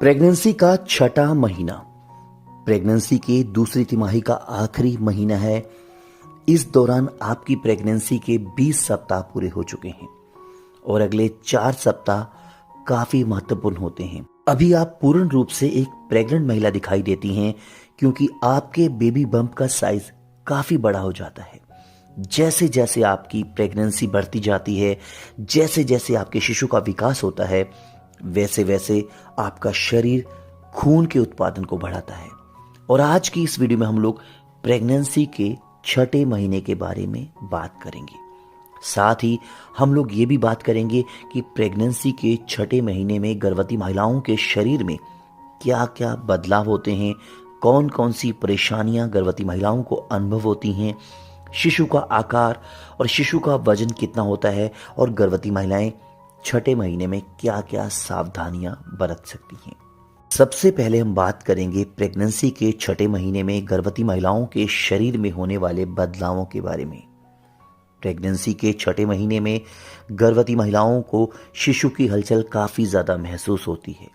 Pregnancy का छठा महीना प्रेगनेंसी के दूसरी तिमाही का आखिरी महीना है। इस दौरान आपकी प्रेगनेंसी के 20 सप्ताह पूरे हो चुके हैं और अगले 4 सप्ताह काफी महत्वपूर्ण होते हैं। अभी आप पूर्ण रूप से एक प्रेग्नेंट महिला दिखाई देती हैं क्योंकि आपके बेबी बम्प का साइज काफी बड़ा हो जाता है। जैसे जैसे आपकी प्रेगनेंसी बढ़ती जाती है, जैसे जैसे आपके शिशु का विकास होता है, वैसे वैसे आपका शरीर खून के उत्पादन को बढ़ाता है। और आज की इस वीडियो में हम लोग प्रेगनेंसी के छठे महीने के बारे में बात करेंगे। साथ ही हम लोग ये भी बात करेंगे कि प्रेगनेंसी के छठे महीने में गर्भवती महिलाओं के शरीर में क्या क्या बदलाव होते हैं, कौन कौन सी परेशानियां गर्भवती महिलाओं को अनुभव होती हैं, शिशु का आकार और शिशु का वजन कितना होता है और गर्भवती महिलाएं छठे महीने में क्या क्या सावधानियां बरत सकती हैं। सबसे पहले हम बात करेंगे प्रेगनेंसी के छठे महीने में गर्भवती महिलाओं के शरीर में होने वाले बदलावों के बारे में। प्रेगनेंसी के छठे महीने में गर्भवती महिलाओं को शिशु की हलचल काफी ज्यादा महसूस होती है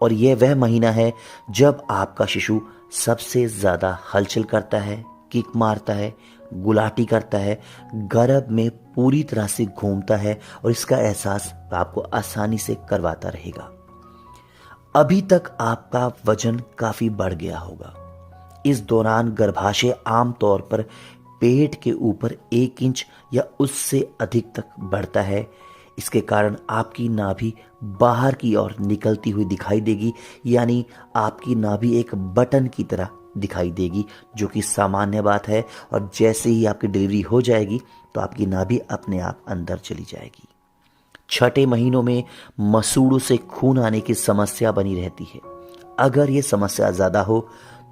और यह वह महीना है जब आपका शिशु सबसे ज्यादा हलचल करता है, किक मारता है, गुलाटी करता है, गर्भ में पूरी तरह से घूमता है और इसका एहसास आपको आसानी से करवाता रहेगा। अभी तक आपका वजन काफी बढ़ गया होगा। इस दौरान गर्भाशय आमतौर पर पेट के ऊपर 1 इंच या उससे अधिक तक बढ़ता है। इसके कारण आपकी नाभि बाहर की ओर निकलती हुई दिखाई देगी, यानी आपकी नाभि एक बटन की तरह दिखाई देगी, जो कि सामान्य बात है। और जैसे ही आपकी डिलीवरी हो जाएगी तो आपकी नाभि अपने आप अंदर चली जाएगी। छठे महीनों में मसूड़ों से खून आने की समस्या बनी रहती है। अगर ये समस्या ज्यादा हो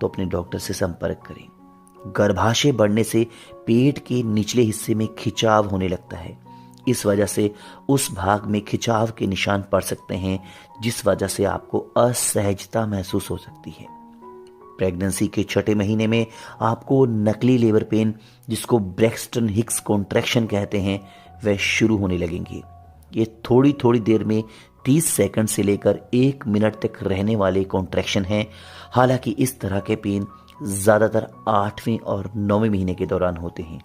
तो अपने डॉक्टर से संपर्क करें। गर्भाशय बढ़ने से पेट के निचले हिस्से में खिंचाव होने लगता है। इस वजह से उस भाग में खिंचाव के निशान पड़ सकते हैं, जिस वजह से आपको असहजता महसूस हो सकती है। प्रेगनेंसी के छठे महीने में आपको नकली लेबर पेन, जिसको ब्रैक्सटन हिक्स कॉन्ट्रैक्शन कहते हैं, वह शुरू होने लगेंगे। ये थोड़ी थोड़ी देर में 30 सेकंड से लेकर 1 मिनट तक रहने वाले कॉन्ट्रैक्शन हैं। हालांकि इस तरह के पेन ज्यादातर 8वें और 9वें महीने के दौरान होते हैं।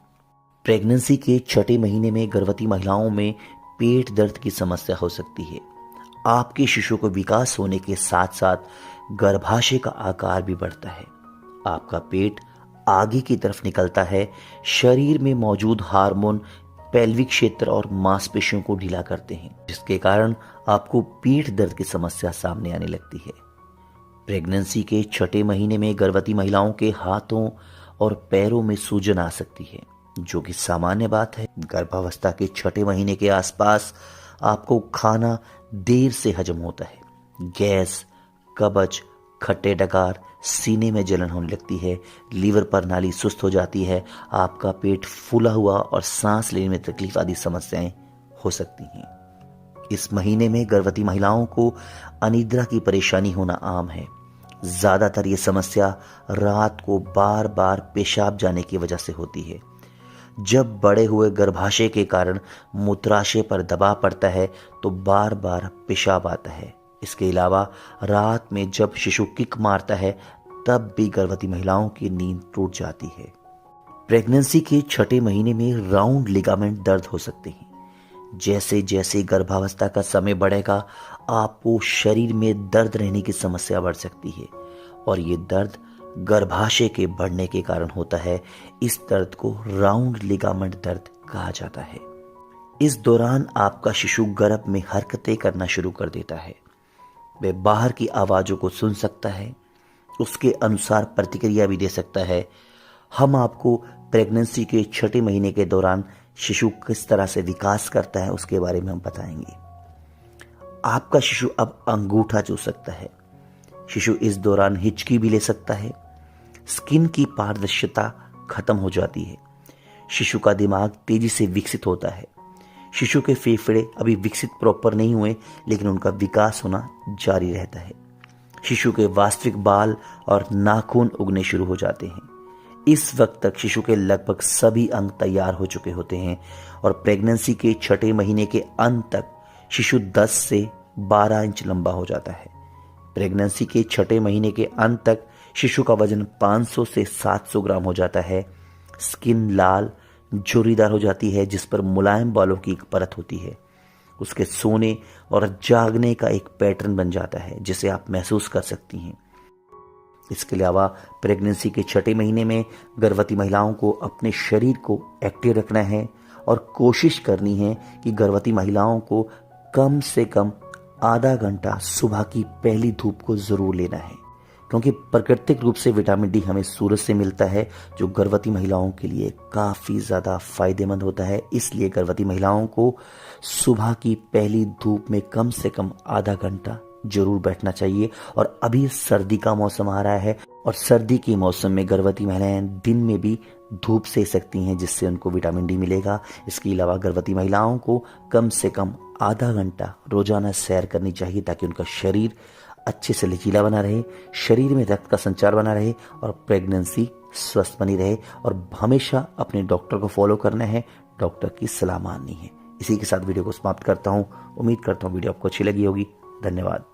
प्रेगनेंसी के छठे महीने में गर्भवती महिलाओं में पेट दर्द की समस्या हो सकती है। आपके शिशु को विकास होने के साथ साथ गर्भाशय का आकार भी बढ़ता है। आपका पेट आगे की तरफ निकलता है। शरीर में मौजूद हार्मोन पेल्विक क्षेत्र और मांसपेशियों को ढीला करते हैं, जिसके कारण आपको पीठ दर्द की समस्या सामने आने लगती है। प्रेगनेंसी के छठे महीने में गर्भवती महिलाओं के हाथों और पैरों में सूजन आ सकती है, जो कि सामान्य बात है। गर्भावस्था के छठे महीने के आसपास आपको खाना देर से हजम होता है। गैस, कब्ज, खट्टे डकार, सीने में जलन होने लगती है, लीवर प्रणाली सुस्त हो जाती है, आपका पेट फूला हुआ और सांस लेने में तकलीफ आदि समस्याएं हो सकती हैं। इस महीने में गर्भवती महिलाओं को अनिद्रा की परेशानी होना आम है। ज्यादातर ये समस्या रात को बार बार पेशाब जाने की वजह से होती है। जब बड़े हुए गर्भाशय के कारण मूत्राशय पर दबाव पड़ता है तो बार बार पेशाब आता है। इसके अलावा रात में जब शिशु किक मारता है तब भी गर्भवती महिलाओं की नींद टूट जाती है। प्रेगनेंसी के छठे महीने में राउंड लिगामेंट दर्द हो सकते हैं। जैसे जैसे गर्भावस्था का समय बढ़ेगा आपको शरीर में दर्द रहने की समस्या बढ़ सकती है और ये दर्द गर्भाशय के बढ़ने के कारण होता है। इस दर्द को राउंड लिगामेंट दर्द कहा जाता है। इस दौरान आपका शिशु गर्भ में हरकतें करना शुरू कर देता है। वह बाहर की आवाजों को सुन सकता है, उसके अनुसार प्रतिक्रिया भी दे सकता है। हम आपको प्रेगनेंसी के छठे महीने के दौरान शिशु किस तरह से विकास करता है उसके बारे में हम बताएंगे। आपका शिशु अब अंगूठा चूस सकता है। शिशु इस दौरान हिचकी भी ले सकता है। स्किन की पारदर्शिता खत्म हो जाती है। शिशु का दिमाग तेजी से विकसित होता है। शिशु के फेफड़े अभी विकसित प्रॉपर नहीं हुए, लेकिन उनका विकास होना जारी रहता है। शिशु के वास्तविक बाल और नाखून उगने शुरू हो जाते हैं। इस वक्त तक शिशु के लगभग सभी अंग तैयार हो चुके होते हैं और प्रेगनेंसी के छठे महीने के अंत तक शिशु 10 से 12 इंच लंबा हो जाता है। प्रेगनेंसी के 6 महीने के अंत तक शिशु का वजन 500 से 700 ग्राम हो जाता है। स्किन लाल झुर्रीदार हो जाती है जिस पर मुलायम बालों की एक परत होती है। उसके सोने और जागने का एक पैटर्न बन जाता है जिसे आप महसूस कर सकती हैं। इसके अलावा प्रेगनेंसी के 6 महीने में गर्भवती महिलाओं को अपने शरीर को एक्टिव रखना है और कोशिश करनी है कि गर्भवती महिलाओं को कम से कम आधा घंटा सुबह की पहली धूप को जरूर लेना है, क्योंकि प्राकृतिक रूप से विटामिन डी हमें सूरज से मिलता है जो गर्भवती महिलाओं के लिए काफ़ी ज़्यादा फायदेमंद होता है। इसलिए गर्भवती महिलाओं को सुबह की पहली धूप में कम से कम आधा घंटा जरूर बैठना चाहिए। और अभी सर्दी का मौसम आ रहा है और सर्दी के मौसम में गर्भवती महिलाएं दिन में भी धूप सेक सकती हैं जिससे उनको विटामिन डी मिलेगा। इसके अलावा गर्भवती महिलाओं को कम से कम आधा घंटा रोजाना सैर करनी चाहिए ताकि उनका शरीर अच्छे से लचीला बना रहे, शरीर में रक्त का संचार बना रहे और प्रेगनेंसी स्वस्थ बनी रहे। और हमेशा अपने डॉक्टर को फॉलो करना है, डॉक्टर की सलाह माननी है। इसी के साथ वीडियो को समाप्त करता हूँ। उम्मीद करता हूँ वीडियो आपको अच्छी लगी होगी। धन्यवाद।